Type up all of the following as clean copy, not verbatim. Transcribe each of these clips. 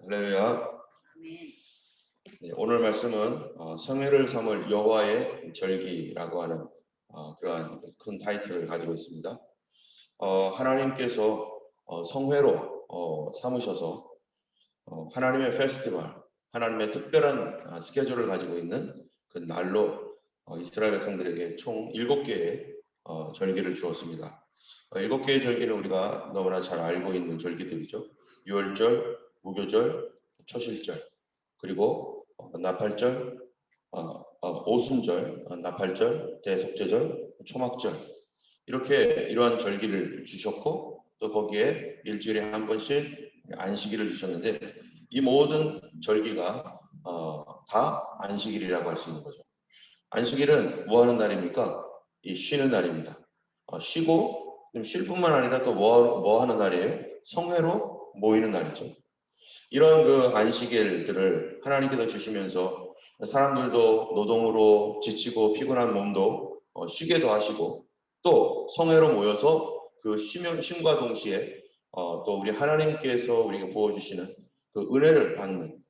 할렐루야. 아멘. 네, 오늘 말씀은 성회를 삼을 여호와의 절기라고 하는 그러한 큰 타이틀을 가지고 있습니다. 하나님께서 성회로 삼으셔서 하나님의 페스티벌, 하나님의 특별한 스케줄을 가지고 있는 그 날로 이스라엘 백성들에게 총 7개의 절기를 주었습니다. 7개의 절기는 우리가 너무나 잘 알고 있는 절기들이죠. 유월절, 무교절, 초실절, 그리고 나팔절, 오순절, 나팔절, 대속죄절, 초막절, 이렇게 이러한 절기를 주셨고 또 거기에 일주일에 한 번씩 안식일을 주셨는데 이 모든 절기가 다 안식일이라고 할 수 있는 거죠. 안식일은 뭐 하는 날입니까? 이 쉬는 날입니다. 쉬고 쉴 뿐만 아니라 또 뭐 하는 날이에요? 성회로 모이는 날이죠. 이런 그 안식일들을 하나님께서 주시면서 사람들도 노동으로 지치고 피곤한 몸도 쉬게도 하시고 또 성회로 모여서 그 쉼과 동시에 또 우리 하나님께서 우리에게 부어주시는 그 은혜를 받는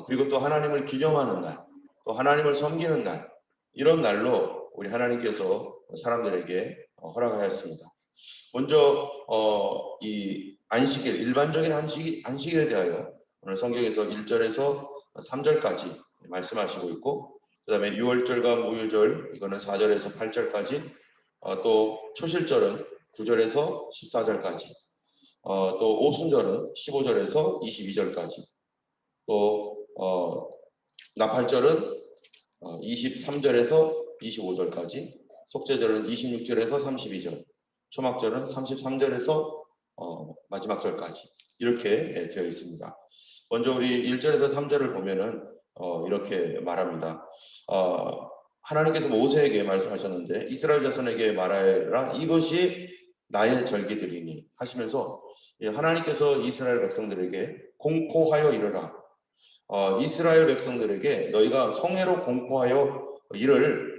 그리고 또 하나님을 기념하는 날, 또 하나님을 섬기는 날, 이런 날로 우리 하나님께서 사람들에게 허락하였습니다. 먼저 이 안식일, 일반적인 안식일에 대하여 오늘 성경에서 1절에서 3절까지 말씀하시고 있고, 그 다음에 유월절과 무유절, 이거는 4절에서 8절까지, 또 초실절은 9절에서 14절까지, 또 오순절은 15절에서 22절까지, 또 나팔절은 23절에서 25절까지, 속죄절은 26절에서 32절, 초막절은 33절에서 마지막 절까지 이렇게 되어 있습니다. 먼저 우리 1절에서 3절을 보면은 이렇게 말합니다. 하나님께서 모세에게 말씀하셨는데 이스라엘 자손에게 말하라, 이것이 나의 절기들이니 하시면서 하나님께서 이스라엘 백성들에게 공포하여 이르라. 이스라엘 백성들에게 너희가 성회로 공포하여 이를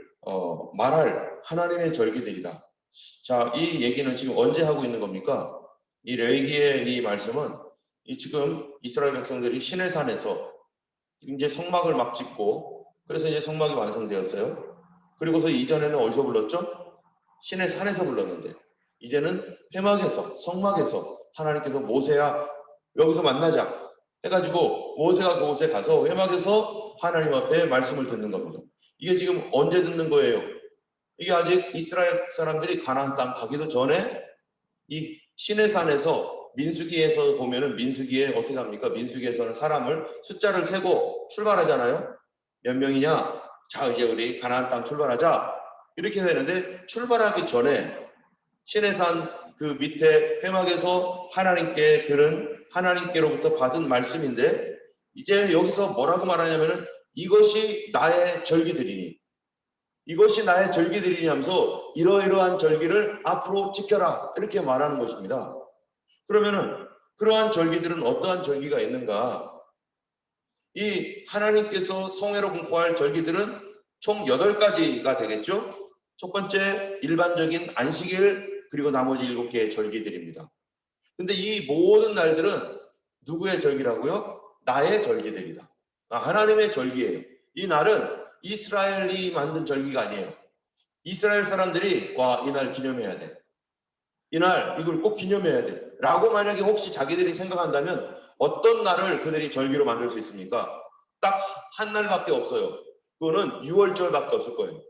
말할 하나님의 절기들이다. 자, 이 얘기는 지금 언제 하고 있는 겁니까? 이 레위기의 이 말씀은 지금 이스라엘 백성들이 시내산에서 이제 성막을 막 짓고, 그래서 이제 성막이 완성되었어요. 그리고서 이전에는 어디서 불렀죠? 시내산에서 불렀는데 이제는 회막에서, 성막에서 하나님께서 모세야 여기서 만나자 해가지고 모세가 그곳에 가서 회막에서 하나님 앞에 말씀을 듣는 겁니다. 이게 지금 언제 듣는 거예요? 이게 아직 이스라엘 사람들이 가나안 땅 가기도 전에 이 시내산에서, 민수기에서 보면은 민수기에 어떻게 합니까? 민수기에서는 사람을 숫자를 세고 출발하잖아요. 몇 명이냐? 자, 이제 우리 가나안 땅 출발하자. 이렇게 되는데 출발하기 전에 시내산 그 밑에 회막에서 하나님께 들은, 하나님께로부터 받은 말씀인데 이제 여기서 뭐라고 말하냐면은 이것이 나의 절기들이니, 이것이 나의 절기들이니 하면서 이러이러한 절기를 앞으로 지켜라 이렇게 말하는 것입니다. 그러면은 그러한 절기들은 어떠한 절기가 있는가? 이 하나님께서 성회로 공포할 절기들은 총 8가지가 되겠죠. 첫 번째 일반적인 안식일, 그리고 나머지 7개의 절기들입니다. 근데 이 모든 날들은 누구의 절기라고요? 나의 절기들이다. 하나님의 절기예요. 이 날은 이스라엘이 만든 절기가 아니에요. 이스라엘 사람들이 이 날 기념해야 돼, 이날 이걸 꼭 기념해야 돼 라고 만약에 혹시 자기들이 생각한다면 어떤 날을 그들이 절기로 만들 수 있습니까? 딱 한 날밖에 없어요. 그거는 유월절밖에 없을 거예요.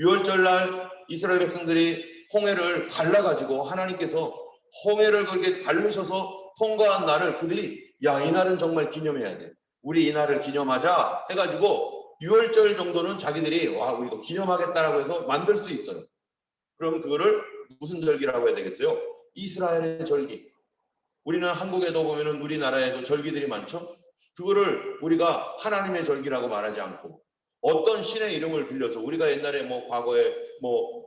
유월절 날 이스라엘 백성들이 홍해를 갈라가지고 하나님께서 홍해를 그렇게 갈르셔서 통과한 날을 그들이 이 날은 정말 기념해야 돼, 우리 이 날을 기념하자 해가지고 유월절 정도는 자기들이 우리 이거 기념하겠다라고 해서 만들 수 있어요. 그럼 그거를 무슨 절기라고 해야 되겠어요? 이스라엘의 절기. 우리는 한국에도 보면은 우리나라에도 절기들이 많죠. 그거를 우리가 하나님의 절기라고 말하지 않고 어떤 신의 이름을 빌려서, 우리가 옛날에 과거에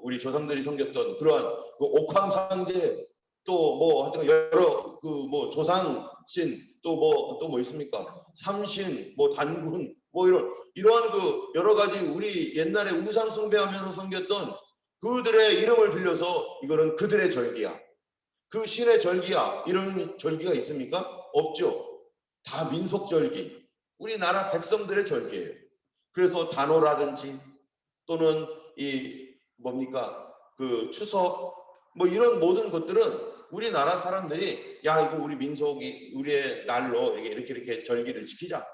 우리 조상들이 섬겼던 그러한 그 옥황상제, 또 하여튼 여러 조상신, 또 있습니까? 삼신, 단군, 이러한 그 여러 가지 우리 옛날에 우상 숭배하면서 섬겼던 그들의 이름을 빌려서 이거는 그들의 절기야, 그 신의 절기야, 이런 절기가 있습니까? 없죠. 다 민속절기, 우리나라 백성들의 절기예요. 그래서 단오라든지 또는 이 뭡니까 그 추석 뭐 이런 모든 것들은 우리나라 사람들이 야 이거 우리 민속이 우리의 날로 이렇게 절기를 지키자,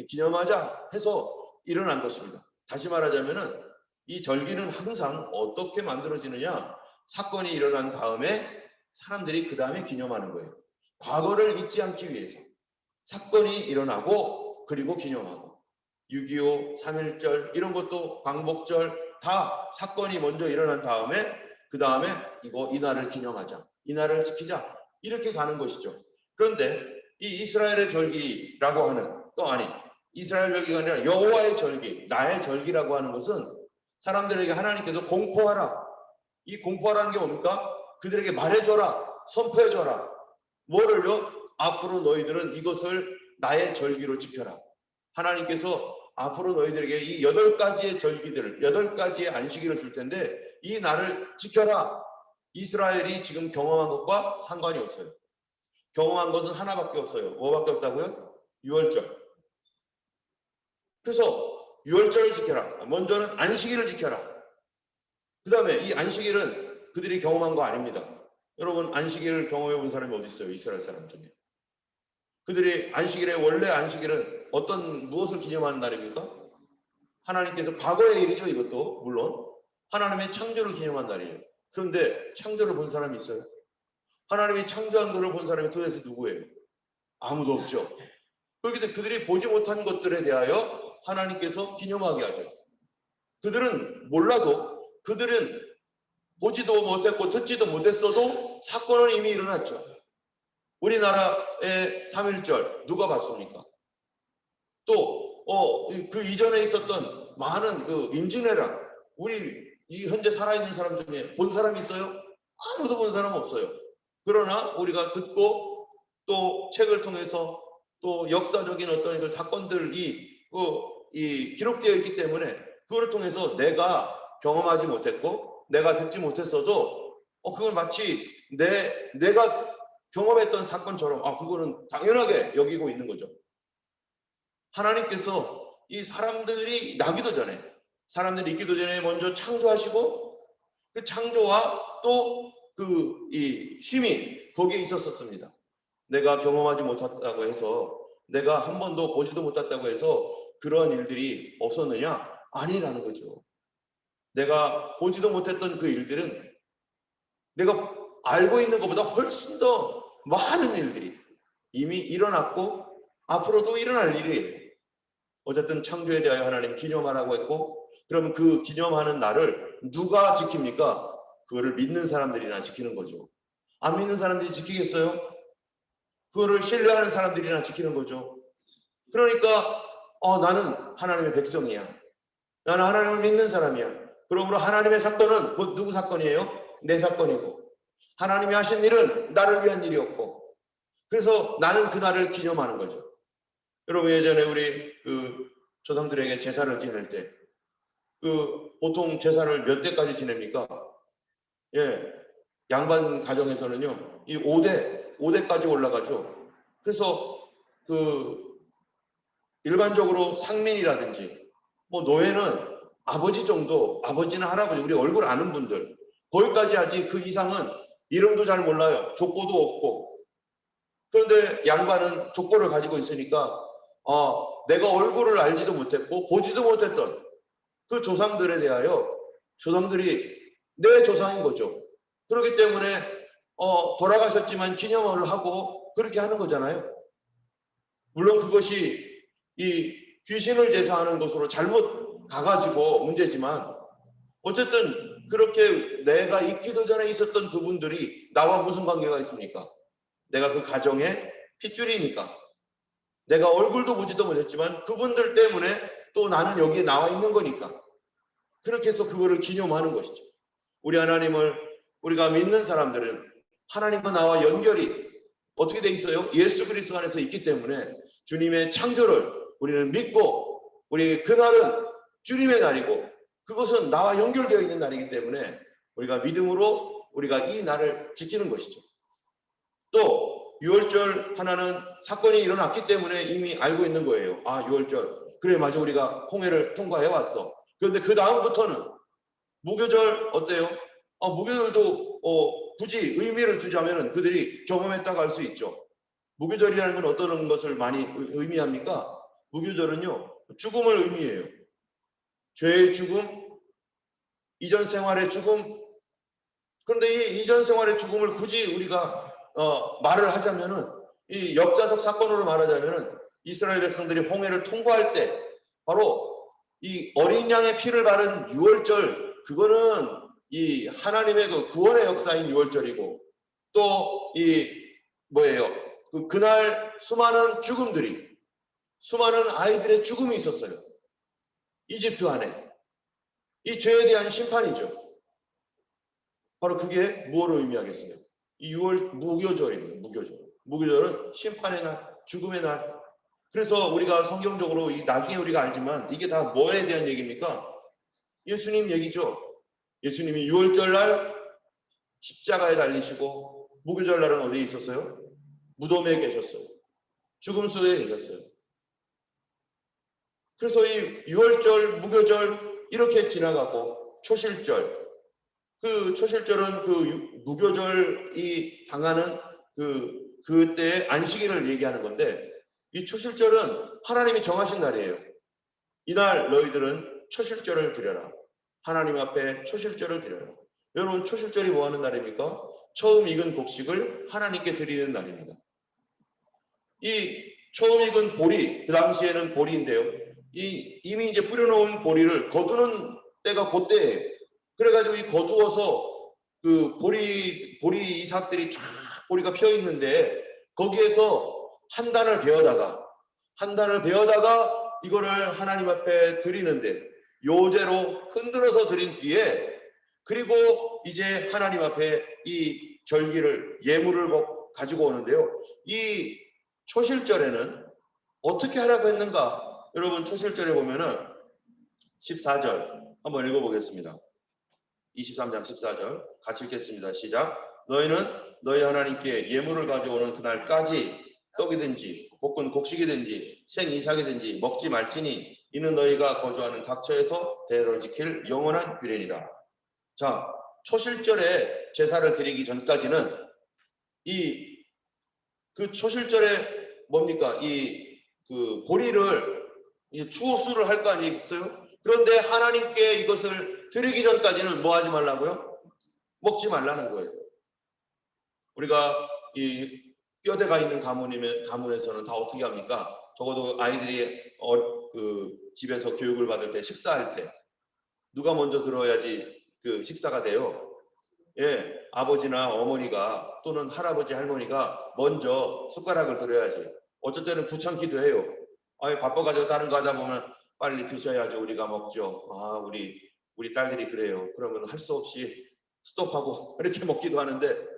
기념하자 해서 일어난 것입니다. 다시 말하자면은 이 절기는 항상 어떻게 만들어지느냐, 사건이 일어난 다음에 사람들이 그 다음에 기념하는 거예요. 과거를 잊지 않기 위해서 사건이 일어나고 그리고 기념하고, 6.25, 3.1절 이런 것도 광복절 다 사건이 먼저 일어난 다음에 그 다음에 이 날을 기념하자, 이 날을 지키자, 이렇게 가는 것이죠. 그런데 이 이스라엘의 절기라고 하는, 또 아니 이스라엘 절기가 아니라 여호와의 절기, 나의 절기라고 하는 것은 사람들에게 하나님께서 공포하라, 이 공포하라는 게 뭡니까? 그들에게 말해줘라, 선포해줘라. 뭐를요? 앞으로 너희들은 이것을 나의 절기로 지켜라. 하나님께서 앞으로 너희들에게 이 8가지의 절기들을, 8가지의 안식일을 줄 텐데 이 날을 지켜라. 이스라엘이 지금 경험한 것과 상관이 없어요. 경험한 것은 하나밖에 없어요. 뭐밖에 없다고요? 유월절. 그래서 유월절을 지켜라. 먼저는 안식일을 지켜라. 그 다음에 이 안식일은 그들이 경험한 거 아닙니다. 여러분, 안식일을 경험해 본 사람이 어디 있어요? 이스라엘 사람 중에. 그들이 안식일의 원래 안식일은 무엇을 기념하는 날입니까? 하나님께서 과거의 일이죠. 이것도 물론 하나님의 창조를 기념한 날이에요. 그런데 창조를 본 사람이 있어요? 하나님이 창조한 것을 본 사람이 도대체 누구예요? 아무도 없죠. 그렇기 그들이 보지 못한 것들에 대하여 하나님께서 기념하게 하셔요. 그들은 몰라도, 그들은 보지도 못했고 듣지도 못했어도 사건은 이미 일어났죠. 우리나라의 3.1절 누가 봤습니까? 또 그 이전에 있었던 많은 그 임진왜란, 우리 이 현재 살아있는 사람 중에 본 사람이 있어요? 아무도 본 사람 없어요. 그러나 우리가 듣고 또 책을 통해서 또 역사적인 어떤 그 사건들이 기록되어 있기 때문에 그걸 통해서 내가 경험하지 못했고 내가 듣지 못했어도 그걸 마치 내가 경험했던 사건처럼 그거는 당연하게 여기고 있는 거죠. 하나님께서 이 사람들이 나기도 전에, 사람들이 있기도 전에 먼저 창조하시고 그 창조와 또 이 쉼이 거기에 있었습니다. 내가 경험하지 못했다고 해서, 내가 한 번도 보지도 못했다고 해서 그런 일들이 없었느냐? 아니라는 거죠. 내가 보지도 못했던 그 일들은 내가 알고 있는 것보다 훨씬 더 많은 일들이 이미 일어났고 앞으로도 일어날 일이에요. 어쨌든 창조에 대하여 하나님 기념하라고 했고, 그럼 그 기념하는 날을 누가 지킵니까? 그거를 믿는 사람들이나 지키는 거죠. 안 믿는 사람들이 지키겠어요? 그거를 신뢰하는 사람들이나 지키는 거죠. 그러니까 나는 하나님의 백성이야, 나는 하나님을 믿는 사람이야. 그러므로 하나님의 사건은 곧 누구 사건이에요? 내 사건이고, 하나님이 하신 일은 나를 위한 일이었고, 그래서 나는 그날을 기념하는 거죠. 여러분, 예전에 우리 조상들에게 제사를 지낼 때 보통 제사를 몇 대까지 지냅니까? 양반 가정에서는요, 이 5대까지 올라가죠. 그래서 일반적으로 상민이라든지 뭐 노예는 아버지 정도, 아버지나 할아버지, 우리 얼굴 아는 분들 거기까지 하지, 그 이상은 이름도 잘 몰라요. 족보도 없고. 그런데 양반은 족보를 가지고 있으니까 내가 얼굴을 알지도 못했고 보지도 못했던 그 조상들에 대하여, 조상들이 내 조상인 거죠. 그렇기 때문에 돌아가셨지만 기념을 하고 그렇게 하는 거잖아요. 물론 그것이 이 귀신을 제사하는 것으로 잘못 가가지고 문제지만, 어쨌든 그렇게 내가 있기도 전에 있었던 그분들이 나와 무슨 관계가 있습니까? 내가 그 가정의 핏줄이니까. 내가 얼굴도 보지도 못했지만 그분들 때문에 또 나는 여기에 나와 있는 거니까. 그렇게 해서 그거를 기념하는 것이죠. 우리 하나님을, 우리가 믿는 사람들은 하나님과 나와 연결이 어떻게 돼 있어요? 예수 그리스도 안에서 있기 때문에 주님의 창조를 우리는 믿고, 우리 그날은 주님의 날이고 그것은 나와 연결되어 있는 날이기 때문에 우리가 믿음으로 우리가 이 날을 지키는 것이죠. 또 유월절 하나는 사건이 일어났기 때문에 이미 알고 있는 거예요. 아, 유월절. 그래, 맞아. 우리가 홍해를 통과해 왔어. 그런데 그 다음부터는 무교절 어때요? 무교절도 굳이 의미를 두자면 그들이 경험했다고 할 수 있죠. 무교절이라는 건 어떤 것을 많이 의미합니까? 무교절은요, 죽음을 의미해요. 죄의 죽음, 이전 생활의 죽음. 그런데 이 이전 생활의 죽음을 굳이 우리가 말을 하자면은, 이 역사적 사건으로 말하자면은 이스라엘 백성들이 홍해를 통과할 때 바로 이 어린 양의 피를 바른 유월절, 그거는 이 하나님의 그 구원의 역사인 유월절이고, 또 이 뭐예요? 그날 수많은 죽음들이, 수많은 아이들의 죽음이 있었어요. 이집트 안에. 이 죄에 대한 심판이죠. 바로 그게 무엇을 의미하겠어요? 이 6월 무교절입니다. 무교절. 무교절은 심판의 날, 죽음의 날. 그래서 우리가 성경적으로 나중에 우리가 알지만 이게 다 뭐에 대한 얘기입니까? 예수님 얘기죠. 예수님이 6월절 날 십자가에 달리시고, 무교절 날은 어디에 있었어요? 무덤에 계셨어요. 죽음 속에 계셨어요. 그래서 이 6월절, 무교절 이렇게 지나가고, 초실절, 그 초실절은 그 무교절이 당하는 그때의 안식일을 얘기하는 건데, 이 초실절은 하나님이 정하신 날이에요. 이날 너희들은 초실절을 드려라. 하나님 앞에 초실절을 드려라. 여러분, 초실절이 뭐 하는 날입니까? 처음 익은 곡식을 하나님께 드리는 날입니다. 이 처음 익은 보리, 그 당시에는 보리인데요, 이미 이제 뿌려놓은 보리를 거두는 때가 그때예요. 그래가지고 이 거두어서 그 보리 이삭들이 쫙 보리가 펴 있는데, 거기에서 한 단을 베어다가 이거를 하나님 앞에 드리는데, 요제로 흔들어서 드린 뒤에, 그리고 이제 하나님 앞에 이 절기를, 예물을 가지고 오는데요. 이 초실절에는 어떻게 하라고 했는가? 여러분, 초실절에 보면은 14절 한번 읽어보겠습니다. 23장 14절 같이 읽겠습니다. 시작. 너희는 너희 하나님께 예물을 가져오는 그날까지 떡이든지 볶은 곡식이든지 생이삭이든지 먹지 말지니 이는 너희가 거주하는 각처에서 대대로 지킬 영원한 규례니라. 자, 초실절에 제사를 드리기 전까지는 그 초실절에 뭡니까? 그 보리를 추수를 할 거 아니겠어요? 그런데 하나님께 이것을 드리기 전까지는 뭐 하지 말라고요? 먹지 말라는 거예요. 우리가 이 뼈대가 있는 가문에서는 다 어떻게 합니까? 적어도 아이들이 집에서 교육을 받을 때, 식사할 때 누가 먼저 들어야지 그 식사가 돼요. 예, 아버지나 어머니가 또는 할아버지 할머니가 먼저 숟가락을 들어야지. 어쩔 때는 귀찮기도 해요. 바빠가지고 다른 거 하다 보면 빨리 드셔야죠. 우리가 먹죠. 우리 딸들이 그래요. 그러면 할 수 없이 스톱하고 이렇게 먹기도 하는데,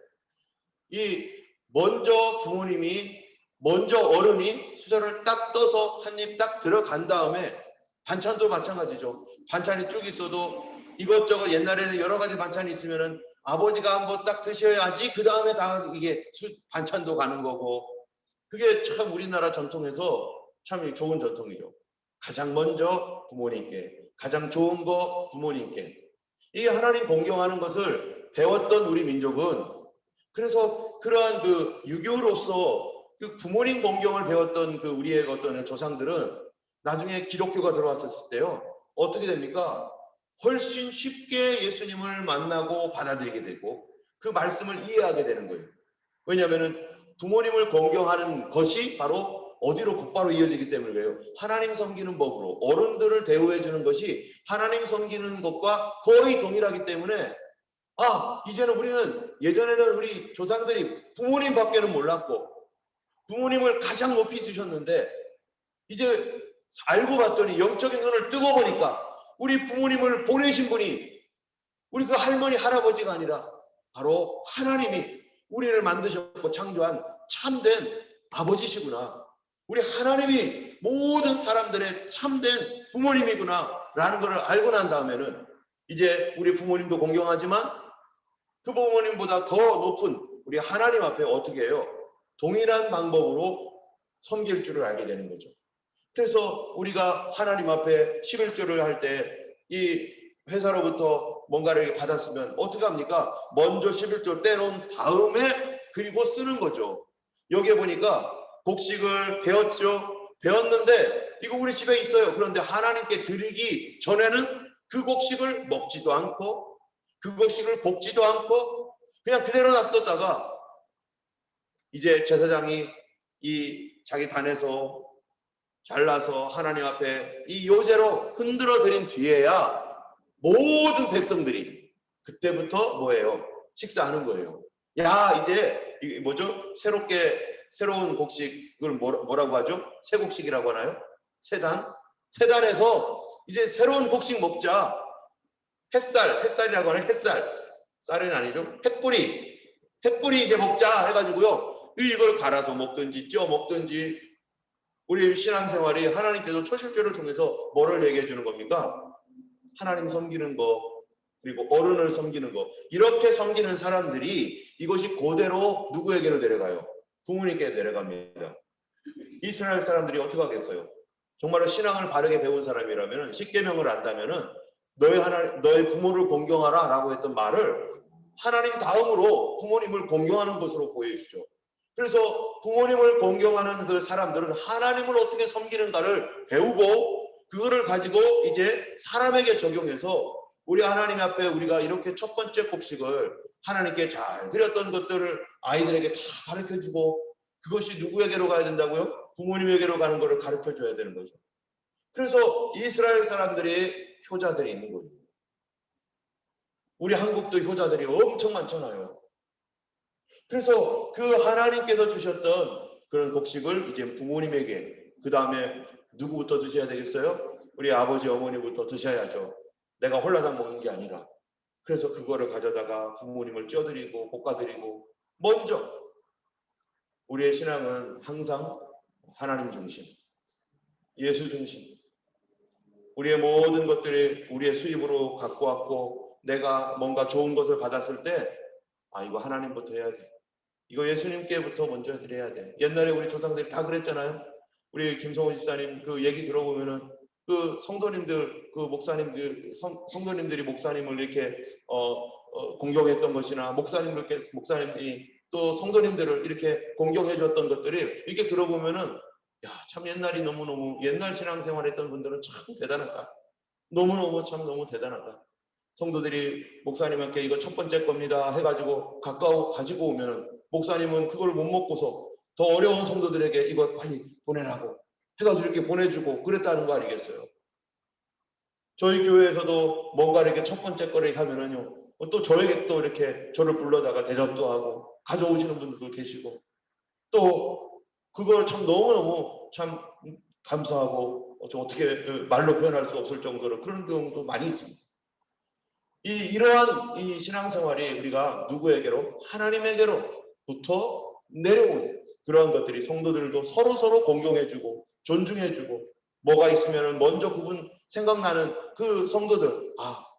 먼저 어른이 수저를 딱 떠서 한 입 딱 들어간 다음에, 반찬도 마찬가지죠. 반찬이 쭉 있어도 이것저것 옛날에는 여러 가지 반찬이 있으면은 아버지가 한번 딱 드셔야지 그 다음에 다 이게 반찬도 가는 거고, 그게 참 우리나라 전통에서 참 좋은 전통이죠. 가장 먼저 부모님께, 가장 좋은 거 부모님께. 이게 하나님 공경하는 것을 배웠던 우리 민족은, 그래서 그러한 그 유교로서 그 부모님 공경을 배웠던 그 우리의 어떤 조상들은 나중에 기독교가 들어왔을 때요, 어떻게 됩니까? 훨씬 쉽게 예수님을 만나고 받아들이게 되고 그 말씀을 이해하게 되는 거예요. 왜냐하면 부모님을 공경하는 것이 바로 어디로 곧바로 이어지기 때문에 그래요. 하나님 섬기는 법으로 어른들을 대우해 주는 것이 하나님 섬기는 것과 거의 동일하기 때문에, 이제는 우리는, 예전에는 우리 조상들이 부모님밖에는 몰랐고 부모님을 가장 높이 두셨는데, 이제 알고 봤더니 영적인 눈을 뜨고 보니까 우리 부모님을 보내신 분이 우리 그 할머니 할아버지가 아니라 바로 하나님이 우리를 만드셨고 창조한 참된 아버지시구나. 우리 하나님이 모든 사람들의 참된 부모님이구나 라는 것을 알고 난 다음에는 이제 우리 부모님도 공경하지만 그 부모님보다 더 높은 우리 하나님 앞에 어떻게 해요? 동일한 방법으로 섬길 줄을 알게 되는 거죠. 그래서 우리가 하나님 앞에 11조를 할 때 이 회사로부터 뭔가를 받았으면 어떻게 합니까? 먼저 11조 떼놓은 다음에 그리고 쓰는 거죠. 여기에 보니까 곡식을 배웠죠. 배웠는데 이거 우리 집에 있어요. 그런데 하나님께 드리기 전에는 그 곡식을 먹지도 않고 그 곡식을 볶지도 않고 그냥 그대로 놔뒀다가 이제 제사장이 이 자기 단에서 잘라서 하나님 앞에 이 요제로 흔들어 드린 뒤에야 모든 백성들이 그때부터 뭐예요? 식사하는 거예요. 야, 이제 이게 뭐죠? 새로운 곡식을 뭐라고 하죠? 새 곡식이라고 하나요? 세단에서 이제 새로운 곡식 먹자. 햇살이라고 하나요? 쌀은 아니죠? 햇뿌리 이제 먹자 해가지고요. 이걸 갈아서 먹든지 쪄 먹든지. 우리 신앙생활이 하나님께서 초실절을 통해서 뭐를 얘기해 주는 겁니까? 하나님 섬기는 거, 그리고 어른을 섬기는 거. 이렇게 섬기는 사람들이 이것이 그대로 누구에게로 내려가요? 부모님께 내려갑니다. 이스라엘 사람들이 어떻게 하겠어요? 정말로 신앙을 바르게 배운 사람이라면 십계명을 안다면은 너의 부모를 공경하라 라고 했던 말을 하나님 다음으로 부모님을 공경하는 것으로 보여주죠. 그래서 부모님을 공경하는 그 사람들은 하나님을 어떻게 섬기는가를 배우고 그거를 가지고 이제 사람에게 적용해서 우리 하나님 앞에 우리가 이렇게 첫 번째 곡식을 하나님께 잘 드렸던 것들을 아이들에게 다 가르쳐주고 그것이 누구에게로 가야 된다고요? 부모님에게로 가는 것을 가르쳐줘야 되는 거죠. 그래서 이스라엘 사람들이 효자들이 있는 거예요. 우리 한국도 효자들이 엄청 많잖아요. 그래서 그 하나님께서 주셨던 그런 곡식을 이제 부모님에게, 그 다음에 누구부터 드셔야 되겠어요? 우리 아버지 어머니부터 드셔야죠. 내가 홀라당 먹는 게 아니라. 그래서 그거를 가져다가 부모님을 쪄드리고 볶아드리고, 먼저 우리의 신앙은 항상 하나님 중심, 예수 중심. 우리의 모든 것들이 우리의 수입으로 갖고 왔고 내가 뭔가 좋은 것을 받았을 때 이거 하나님부터 해야 돼. 이거 예수님께부터 먼저 드려야 돼. 옛날에 우리 조상들이 다 그랬잖아요. 우리 김성호 집사님 그 얘기 들어보면은 그 성도님들, 그 목사님, 성도님들이 목사님을 이렇게 공경했던 것이나 목사님들이 또 성도님들을 이렇게 공경해 줬던 것들이 이렇게 들어보면은 참 옛날이 너무너무 옛날 신앙생활했던 분들은 참 대단하다. 너무 대단하다. 성도들이 목사님한테 이거 첫 번째 겁니다 해가지고 가지고 오면은 목사님은 그걸 못 먹고서 더 어려운 성도들에게 이거 빨리 보내라고 해가지고 이렇게 보내주고 그랬다는 거 아니겠어요? 저희 교회에서도 뭔가 이렇게 첫 번째 거를 하면은요, 또 저에게 또 이렇게 저를 불러다가 대접도 하고 가져오시는 분들도 계시고 또 그걸 참 너무너무 참 감사하고 어떻게 말로 표현할 수 없을 정도로 그런 경우도 많이 있습니다. 이러한 이 신앙생활이 우리가 누구에게로? 하나님에게로부터 내려오는 그러한 것들이 성도들도 서로 공경해주고 존중해주고 뭐가 있으면 먼저 그분 생각나는 그 성도들,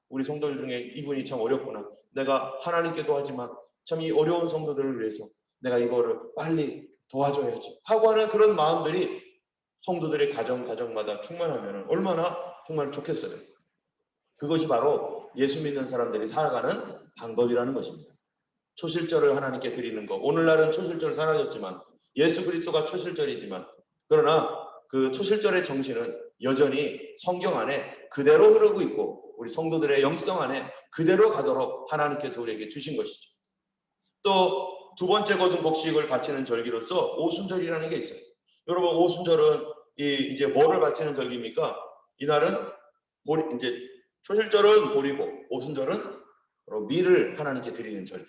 우리 성도들 중에 이분이 참 어렵구나. 내가 하나님께도 하지만 참 이 어려운 성도들을 위해서 내가 이거를 빨리 도와줘야지 하고 하는 그런 마음들이 성도들의 가정마다 충만하면 얼마나 정말 좋겠어요. 그것이 바로 예수 믿는 사람들이 살아가는 방법이라는 것입니다. 초실절을 하나님께 드리는 것. 오늘날은 초실절 사라졌지만 예수 그리스도가 초실절이지만 그러나 그 초실절의 정신은 여전히 성경 안에 그대로 흐르고 있고 우리 성도들의 영성 안에 그대로 가도록 하나님께서 우리에게 주신 것이죠. 또 두 번째 거둔 곡식을 바치는 절기로서 오순절이라는 게 있어요. 여러분 오순절은 이제 뭐를 바치는 절기입니까? 이날은 이제 초실절은 보리고 오순절은 밀을 하나님께 드리는 절기.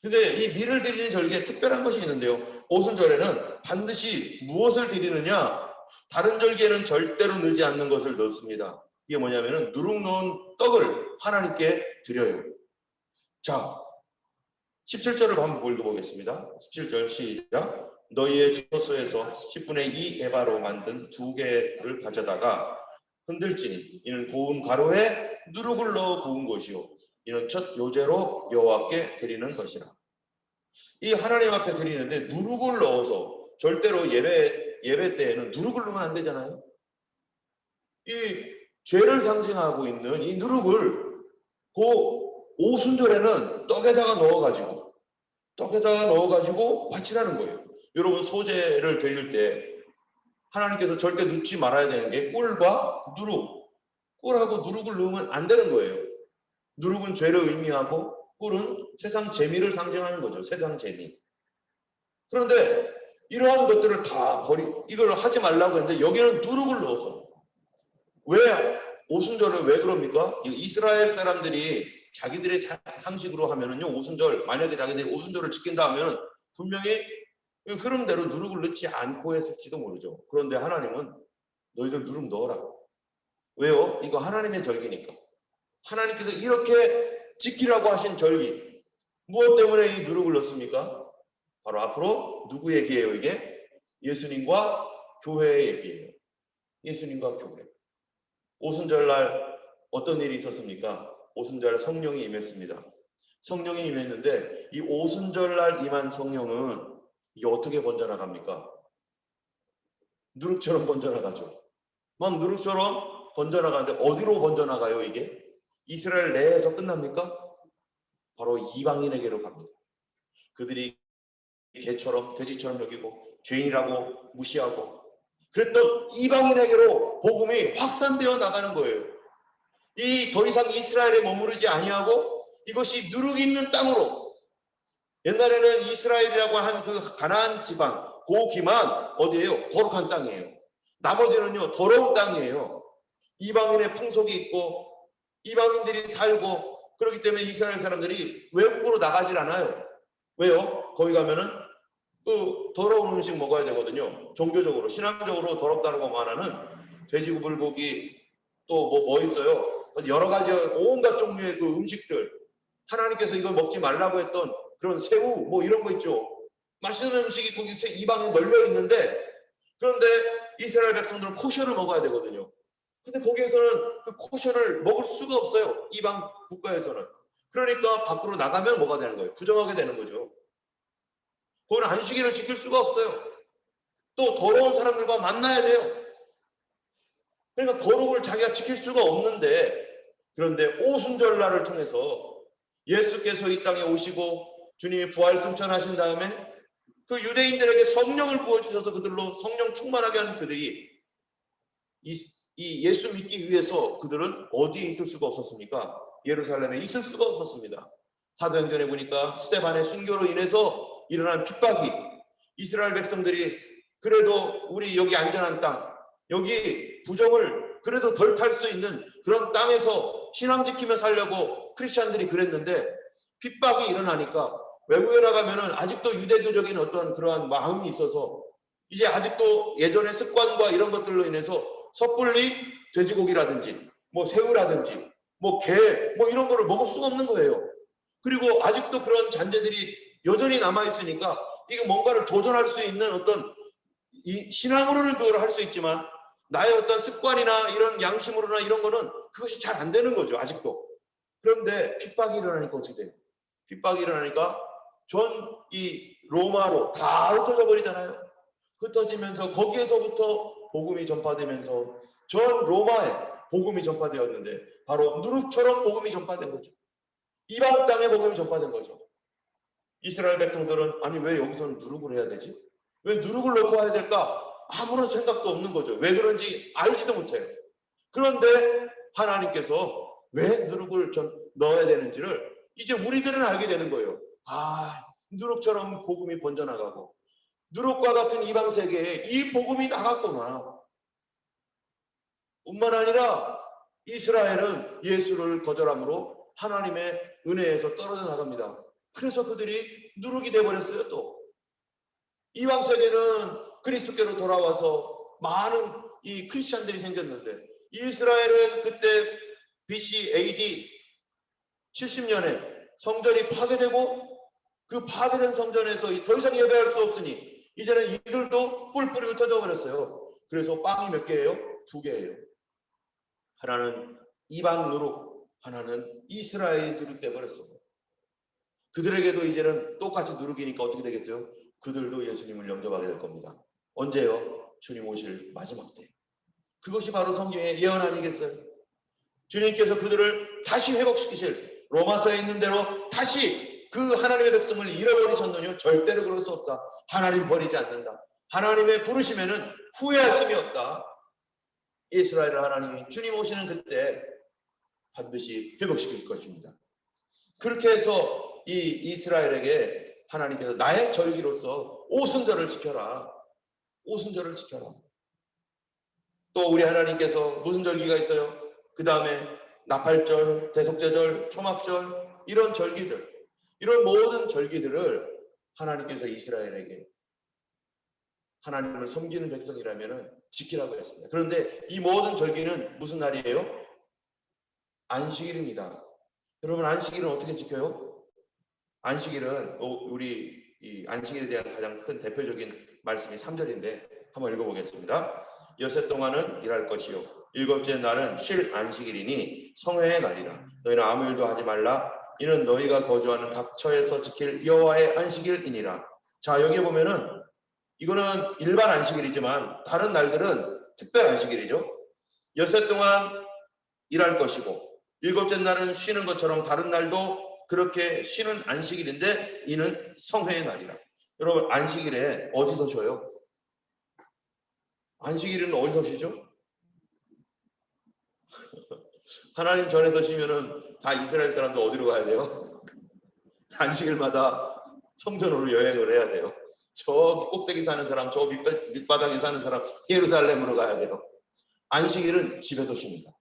근데 이 밀을 드리는 절기에 특별한 것이 있는데요. 오순절에는 반드시 무엇을 드리느냐? 다른 절기에는 절대로 넣지 않는 것을 넣습니다. 이게 뭐냐면은 누룩 넣은 떡을 하나님께 드려요. 자, 17절을 한번 읽어보겠습니다. 17절 시작. 너희의 처소에서 10분의 2 에바로 만든 2개를 가져다가 흔들지니 이는 고운 가루에 누룩을 넣어 구운 것이요 이는 첫 요제로 여호와께 드리는 것이라. 이 하나님 앞에 드리는데 누룩을 넣어서, 절대로 예배 때에는 누룩을 넣으면 안 되잖아요. 이 죄를 상징하고 있는 이 누룩을 그 오순절에는 떡에다가 넣어가지고 바치라는 거예요. 여러분, 소제를 드릴 때 하나님께서 절대 넣지 말아야 되는 게 꿀과 누룩. 꿀하고 누룩을 넣으면 안 되는 거예요. 누룩은 죄를 의미하고 꿀은 세상 재미를 상징하는 거죠. 세상 재미. 그런데 이러한 것들을 다 이걸 하지 말라고 했는데 여기는 누룩을 넣어서. 왜 오순절을 왜 그럽니까? 이스라엘 사람들이 자기들의 상식으로 하면은요, 오순절, 만약에 자기들이 오순절을 지킨다 하면 분명히 그 흐름대로 누룩을 넣지 않고 했을지도 모르죠. 그런데 하나님은 너희들 누룩 넣어라. 왜요? 이거 하나님의 절기니까. 하나님께서 이렇게 지키라고 하신 절기. 무엇 때문에 이 누룩을 넣습니까? 바로 앞으로 누구 얘기예요, 이게? 예수님과 교회의 얘기예요. 예수님과 교회. 오순절날 어떤 일이 있었습니까? 오순절 성령이 임했습니다. 성령이 임했는데 이 오순절날 임한 성령은 이게 어떻게 번져나갑니까? 누룩처럼 번져나가죠. 막 누룩처럼 번져나가는데 어디로 번져나가요, 이게? 이스라엘 내에서 끝납니까? 바로 이방인에게로 갑니다. 그들이 개처럼 돼지처럼 여기고 죄인이라고 무시하고 그랬던 이방인에게로 복음이 확산되어 나가는 거예요. 이 더 이상 이스라엘에 머무르지 아니하고 이것이 누룩 있는 땅으로, 옛날에는 이스라엘이라고 한 그 가나안 지방 고기만 어디예요? 거룩한 땅이에요. 나머지는요 더러운 땅이에요. 이방인의 풍속이 있고 이방인들이 살고, 그렇기 때문에 이스라엘 사람들이 외국으로 나가질 않아요. 왜요? 거기 가면은 그 더러운 음식 먹어야 되거든요. 종교적으로, 신앙적으로 더럽다고 말하는 돼지 불고기, 또 뭐 있어요? 여러 가지 온갖 종류의 그 음식들, 하나님께서 이걸 먹지 말라고 했던 그런 새우 뭐 이런 거 있죠. 맛있는 음식이 거기 이방에 널려 있는데, 그런데 이스라엘 백성들은 코셔를 먹어야 되거든요. 근데 거기에서는 그 코셔를 먹을 수가 없어요. 이방 국가에서는. 그러니까 밖으로 나가면 뭐가 되는 거예요? 부정하게 되는 거죠. 그건 안식일을 지킬 수가 없어요. 또 더러운 사람들과 만나야 돼요. 그러니까 거룩을 자기가 지킬 수가 없는데, 그런데 오순절날을 통해서 예수께서 이 땅에 오시고 주님이 부활 승천하신 다음에 그 유대인들에게 성령을 부어주셔서 그들로 성령 충만하게 하는 그들이 이 예수 믿기 위해서 그들은 어디에 있을 수가 없었습니까? 예루살렘에 있을 수가 없었습니다. 사도행전에 보니까 스데반의 순교로 인해서 일어난 핍박이, 이스라엘 백성들이 그래도 우리 여기 안전한 땅, 여기 부정을 그래도 덜 탈 수 있는 그런 땅에서 신앙 지키며 살려고 크리스찬들이 그랬는데, 핍박이 일어나니까 외국에 나가면은 아직도 유대교적인 어떤 그러한 마음이 있어서 이제 아직도 예전의 습관과 이런 것들로 인해서 섣불리 돼지고기라든지 뭐 새우라든지 뭐 게 뭐 이런 거를 먹을 수가 없는 거예요. 그리고 아직도 그런 잔재들이 여전히 남아 있으니까 이게 뭔가를 도전할 수 있는 어떤 이 신앙으로는 그걸 할 수 있지만 나의 어떤 습관이나 이런 양심으로나 이런 거는 그것이 잘 안 되는 거죠, 아직도. 그런데 핍박이 일어나니까 어떻게 돼요? 핍박이 일어나니까 전 이 로마로 다 흩어져 버리잖아요. 흩어지면서 거기에서부터 복음이 전파되면서 전 로마에 복음이 전파되었는데, 바로 누룩처럼 복음이 전파된 거죠. 이방 땅에 복음이 전파된 거죠. 이스라엘 백성들은 아니 왜 여기서는 누룩을 해야 되지? 왜 누룩을 넣고 해야 될까? 아무런 생각도 없는 거죠. 왜 그런지 알지도 못해요. 그런데 하나님께서 왜 누룩을 넣어야 되는지를 이제 우리들은 알게 되는 거예요. 아, 누룩처럼 복음이 번져나가고 누룩과 같은 이방 세계에 이 복음이 나갔구나. 뿐만 아니라 이스라엘은 예수를 거절함으로 하나님의 은혜에서 떨어져 나갑니다. 그래서 그들이 누룩이 돼버렸어요. 또 이방 세계는 그리스도께로 돌아와서 많은 이 크리스천들이 생겼는데, 이스라엘은 그때 BC AD 70년에 성전이 파괴되고 그 파괴된 성전에서 더 이상 예배할 수 없으니 이제는 이들도 뿔뿔이 흩어져 버렸어요. 그래서 빵이 몇 개예요? 2개예요. 하나는 이방 누룩, 하나는 이스라엘이 누룩돼 버렸어요. 그들에게도 이제는 똑같이 누룩이니까 어떻게 되겠어요? 그들도 예수님을 영접하게 될 겁니다. 언제요? 주님 오실 마지막 때. 그것이 바로 성경의 예언 아니겠어요? 주님께서 그들을 다시 회복시키실, 로마서에 있는 대로 다시 그 하나님의 백성을 잃어버리셨느냐? 절대로 그럴 수 없다. 하나님 버리지 않는다. 하나님의 부르심에는 후회하심이 없다. 이스라엘을 하나님이 주님 오시는 그때 반드시 회복시킬 것입니다. 그렇게 해서 이 이스라엘에게 하나님께서 나의 절기로서 오순절을 지켜라. 오순절을 지켜라. 또 우리 하나님께서 무슨 절기가 있어요? 그 다음에 나팔절, 대속제절, 초막절, 이런 절기들, 이런 모든 절기들을 하나님께서 이스라엘에게 하나님을 섬기는 백성이라면 지키라고 했습니다. 그런데 이 모든 절기는 무슨 날이에요? 안식일입니다. 여러분, 안식일은 어떻게 지켜요? 안식일은 우리 이 안식일에 대한 가장 큰 대표적인 말씀이 3절인데 한번 읽어보겠습니다. 여섯 동안은 일할 것이요 일곱째 날은 쉴 안식일이니 성회의 날이라. 너희는 아무 일도 하지 말라. 이는 너희가 거주하는 각 처에서 지킬 여호와의 안식일이니라. 자, 여기 보면은 이거는 일반 안식일이지만 다른 날들은 특별 안식일이죠. 여섯 동안 일할 것이고 일곱째 날은 쉬는 것처럼 다른 날도 그렇게 쉬는 안식일인데 이는 성회의 날이라. 여러분, 안식일에 어디서 쉬어요? 안식일은 어디서 쉬죠? 하나님 전에서 쉬면은 다 이스라엘 사람들 어디로 가야 돼요? 안식일마다 성전으로 여행을 해야 돼요. 저 꼭대기 사는 사람, 저 밑바닥에 사는 사람 예루살렘으로 가야 돼요. 안식일은 집에서 쉽니다.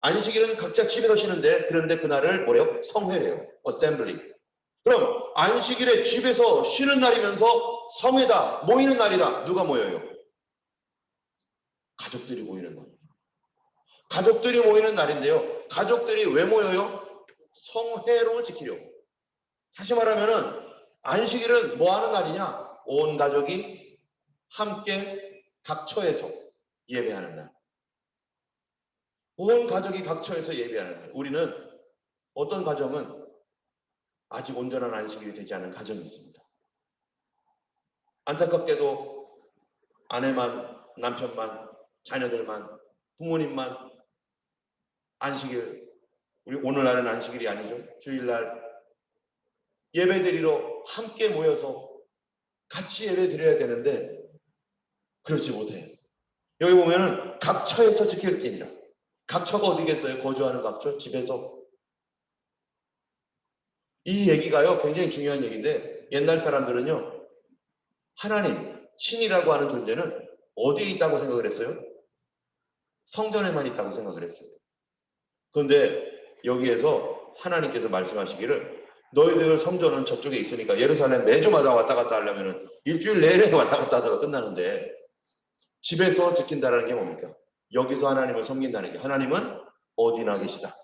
안식일은 각자 집에서 쉬는데 그런데 그날을 뭐래요? 성회래요. 어셈블리. 그럼 안식일에 집에서 쉬는 날이면서 성회다, 모이는 날이다. 누가 모여요? 가족들이 모이는 날. 가족들이 모이는 날인데요. 가족들이 왜 모여요? 성회로 지키려고. 다시 말하면은 안식일은 뭐 하는 날이냐? 온 가족이 함께 각 처에서 예배하는 날. 온 가족이 각 처에서 예배하는 날. 우리는 어떤 가정은 아직 온전한 안식일이 되지 않은 가정이 있습니다. 안타깝게도 아내만, 남편만, 자녀들만, 부모님만 안식일, 우리 오늘날은 안식일이 아니죠. 주일날 예배드리러 함께 모여서 같이 예배드려야 되는데 그렇지 못해요. 여기 보면은 각 처에서 지킬지니라. 각 처가 어디겠어요? 거주하는 각 처, 집에서. 이 얘기가요 굉장히 중요한 얘기인데 옛날 사람들은요 하나님, 신이라고 하는 존재는 어디에 있다고 생각을 했어요? 성전에만 있다고 생각을 했어요. 그런데 여기에서 하나님께서 말씀하시기를 너희들 성전은 저쪽에 있으니까 예루살렘 매주마다 왔다 갔다 하려면 일주일 내내 왔다 갔다 하다가 끝나는데 집에서 지킨다는 게 뭡니까? 여기서 하나님을 섬긴다는 게 하나님은 어디나 계시다.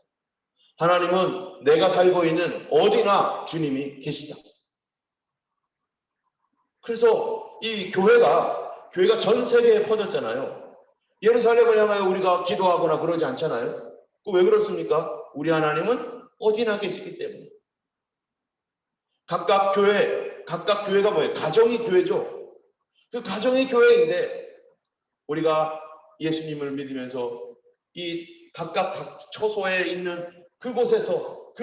하나님은 내가 살고 있는 어디나 주님이 계시다. 그래서 이 교회가 전 세계에 퍼졌잖아요. 예루살렘을 향하여 우리가 기도하거나 그러지 않잖아요. 왜 그렇습니까? 우리 하나님은 어디나 계시기 때문에. 각각 교회가 뭐예요? 가정이 교회죠. 그 가정이 교회인데 우리가 예수님을 믿으면서 이 각각 처소에 있는 그곳에서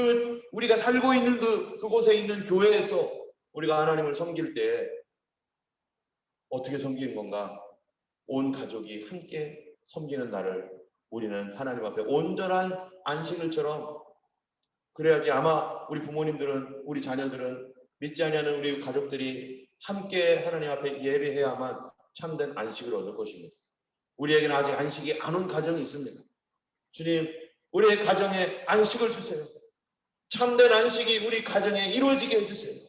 우리가 살고 있는 그곳에 있는 교회에서 우리가 하나님을 섬길 때 어떻게 섬기는 건가? 온 가족이 함께 섬기는 날을 우리는 하나님 앞에 온전한 안식일처럼 그래야지 아마 우리 부모님들은 우리 자녀들은 믿지 아니하는 우리 가족들이 함께 하나님 앞에 예배해야만 참된 안식을 얻을 것입니다. 우리에게는 아직 안식이 안 온 가정이 있습니다. 주님, 우리의 가정에 안식을 주세요. 참된 안식이 우리 가정에 이루어지게 해주세요.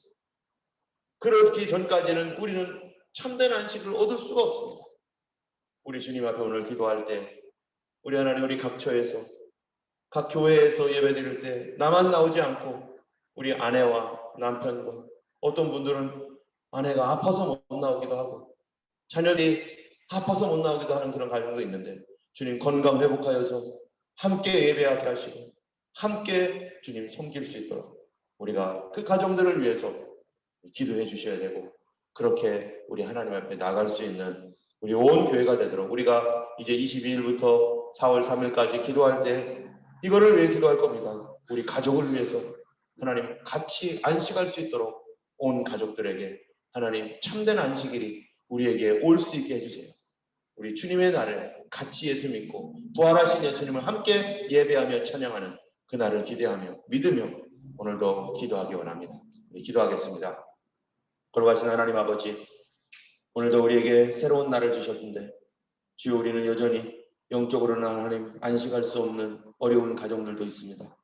그렇기 전까지는 우리는 참된 안식을 얻을 수가 없습니다. 우리 주님 앞에 오늘 기도할 때 우리 하나님 우리 각 처에서 각 교회에서 예배드릴 때 나만 나오지 않고 우리 아내와 남편과 어떤 분들은 아내가 아파서 못 나오기도 하고 자녀들이 아파서 못 나오기도 하는 그런 가정도 있는데 주님 건강 회복하여서 함께 예배하게 하시고 함께 주님 섬길 수 있도록 우리가 그 가정들을 위해서 기도해 주셔야 되고, 그렇게 우리 하나님 앞에 나갈 수 있는 우리 온 교회가 되도록, 우리가 이제 22일부터 4월 3일까지 기도할 때 이거를 왜 기도할 겁니다. 우리 가족을 위해서 하나님 같이 안식할 수 있도록 온 가족들에게 하나님 참된 안식일이 우리에게 올 수 있게 해주세요. 우리 주님의 날에 같이 예수 믿고 부활하신 예수님을 함께 예배하며 찬양하는 그 날을 기대하며 믿으며 오늘도 기도하기 원합니다. 기도하겠습니다. 거룩하신 하나님 아버지, 오늘도 우리에게 새로운 날을 주셨는데 주여, 우리는 여전히 영적으로는 하나님 안식할 수 없는 어려운 가정들도 있습니다.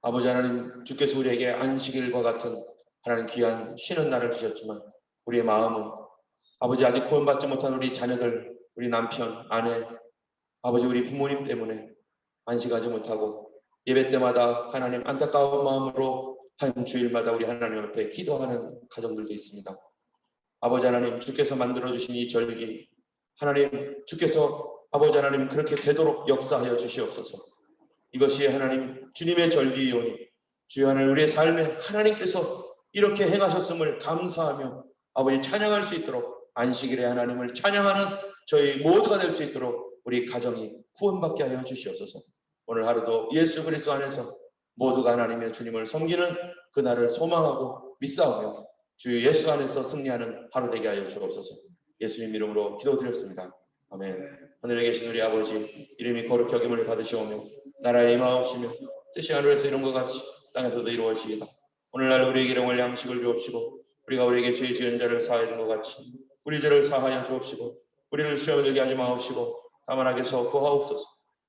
아버지 하나님, 주께서 우리에게 안식일과 같은 하나님 귀한 쉬는 날을 주셨지만 우리의 마음은 아버지 아직 구원받지 못한 우리 자녀들, 우리 남편, 아내, 아버지 우리 부모님 때문에 안식하지 못하고 예배 때마다 하나님 안타까운 마음으로 한 주일마다 우리 하나님 앞에 기도하는 가정들도 있습니다. 아버지 하나님, 주께서 만들어주신 이 절기, 하나님 주께서 아버지 하나님 그렇게 되도록 역사하여 주시옵소서. 이것이 하나님 주님의 절기이오니 주여 하나님, 우리의 삶에 하나님께서 이렇게 행하셨음을 감사하며 아버지 찬양할 수 있도록, 안식일에 하나님을 찬양하는 저희 모두가 될 수 있도록 우리 가정이 구원받게 하여 주시옵소서. 오늘 하루도 예수 그리스도 안에서 모두가 하나님의 주님을 섬기는 그날을 소망하고 믿사오며 주 예수 안에서 승리하는 하루 되게 하여 주옵소서. 예수님 이름으로 기도드렸습니다. 아멘. 하늘에 계신 우리 아버지, 이름이 거룩히 여김을 받으시오며 나라에 임하옵시며 뜻이 하늘에서 이룬 것 같이 땅에서도 이루어지이다. 오늘날 우리에게 일용할 양식을 주옵시고 우리가 우리에게 죄 지은 자를 사하여 준 것 같이 우리 죄를 사하여 주옵시고 우리를 시험에 들게 하지 마옵시고 다만 악에서 구하옵소서.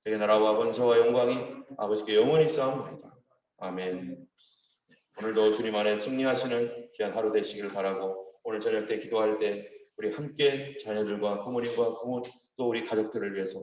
내게 나라와 권세와 영광이 아버지께 영원히 있사옵나이다. 아멘. 오늘도 주님 안에 승리하시는 귀한 하루 되시기를 바라고, 오늘 저녁 때 기도할 때 우리 함께 자녀들과 부모님과 부모 또 우리 가족들을 위해서